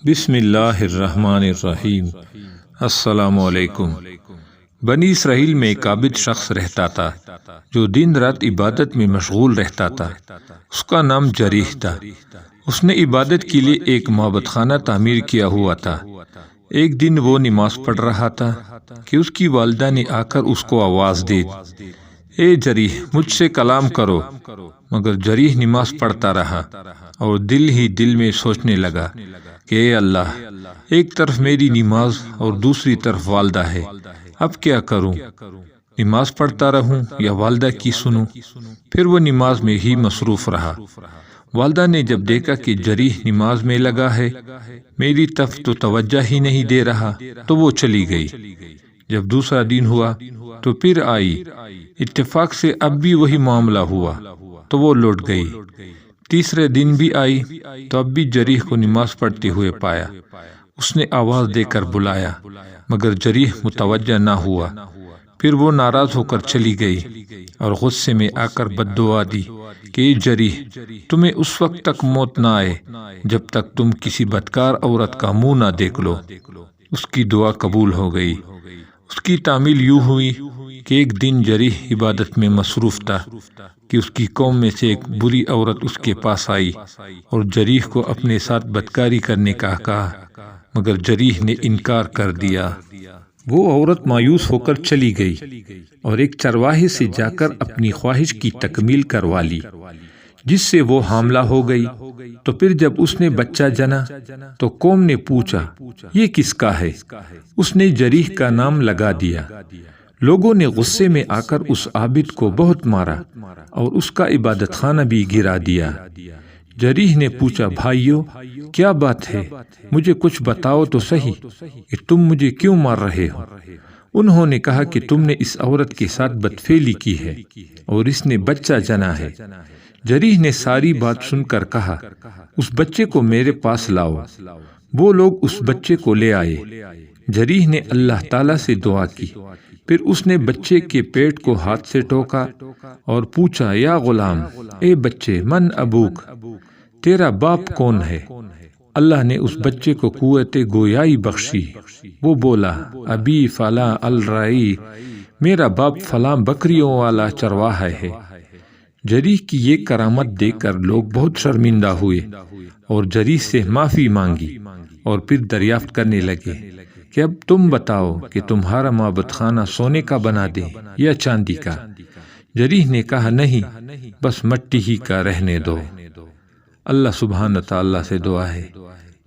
بسم اللہ الرحمن الرحیم۔ السلام علیکم۔ بنی اسرائیل میں ایک عابد شخص رہتا تھا جو دن رات عبادت میں مشغول رہتا تھا۔ اس کا نام جریح تھا۔ اس نے عبادت کے لیے ایک معبد خانہ تعمیر کیا ہوا تھا۔ ایک دن وہ نماز پڑھ رہا تھا کہ اس کی والدہ نے آ کر اس کو آواز دی، اے جریح، مجھ سے کلام کرو۔ مگر جریح نماز پڑھتا رہا اور دل ہی دل میں سوچنے لگا کہ اے اللہ، ایک طرف میری نماز اور دوسری طرف والدہ ہے، اب کیا کروں؟ نماز پڑھتا رہوں یا والدہ کی سنوں؟ پھر وہ نماز میں ہی مصروف رہا۔ والدہ نے جب دیکھا کہ جریح نماز میں لگا ہے، میری طرف تو توجہ ہی نہیں دے رہا، تو وہ چلی گئی۔ جب دوسرا دن ہوا تو پھر آئی، اتفاق سے اب بھی وہی معاملہ ہوا تو وہ لوٹ گئی۔ تیسرے دن بھی آئی تو اب بھی جریح کو نماز پڑھتے ہوئے پایا۔ اس نے آواز دے کر بلایا مگر جریح متوجہ نہ ہوا۔ پھر وہ ناراض ہو کر چلی گئی اور غصے میں آ کر بد دعا دی کہ اے جریح، تمہیں اس وقت تک موت نہ آئے جب تک تم کسی بدکار عورت کا منہ نہ دیکھ لو۔ اس کی دعا قبول ہو گئی۔ اس کی تعمیل یوں ہوئی کہ ایک دن جریح عبادت میں مصروف تھا کہ اس کی قوم میں سے ایک بری عورت اس کے پاس آئی اور جریح کو اپنے ساتھ بدکاری کرنے کا کہا، مگر جریح نے انکار کر دیا۔ وہ عورت مایوس ہو کر چلی گئی اور ایک چرواہے سے جا کر اپنی خواہش کی تکمیل کروا لی، جس سے وہ حاملہ ہو گئی۔ تو پھر جب اس نے بچہ جنا تو قوم نے پوچھا، یہ کس کا ہے؟ اس نے جریح کا نام لگا دیا۔ لوگوں نے غصے میں آ کر اس عابد کو بہت مارا اور اس کا عبادت خانہ بھی گرا دیا۔ جریح نے پوچھا، بھائیو، کیا بات ہے؟ مجھے کچھ بتاؤ تو صحیح کہ تم مجھے کیوں مار رہے ہو؟ انہوں نے کہا کہ تم نے اس عورت کے ساتھ بدفعلی کی ہے اور اس نے بچہ جنا ہے۔ جریح نے ساری بات سن کر کہا، اس بچے کو میرے پاس لاؤ۔ وہ لوگ اس بچے کو لے آئے۔ جریح نے اللہ تعالیٰ سے دعا کی، پھر اس نے بچے کے پیٹ کو ہاتھ سے ٹوکا اور پوچھا، یا غلام، اے بچے، من ابوک، تیرا باپ کون ہے؟ اللہ نے اس بچے کو قوت گویائی بخشی۔ وہ بولا، ابی فلاں الرائی، میرا باپ فلاں بکریوں والا چرواہا ہے۔ جریح کی یہ کرامت دیکھ کر لوگ بہت شرمندہ ہوئے اور جریح سے معافی مانگی اور پھر دریافت کرنے لگے کہ اب تم بتاؤ کہ تمہارا معبد خانہ سونے کا بنا دیں یا چاندی کا؟ جریح نے کہا، نہیں، بس مٹی ہی کا رہنے دو۔ اللہ سبحانہ تعالیٰ سے دعا ہے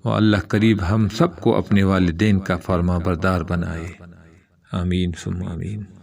وہ اللہ قریب ہم سب کو اپنے والدین کا فرما بردار بنائے۔ آمین ثم آمین۔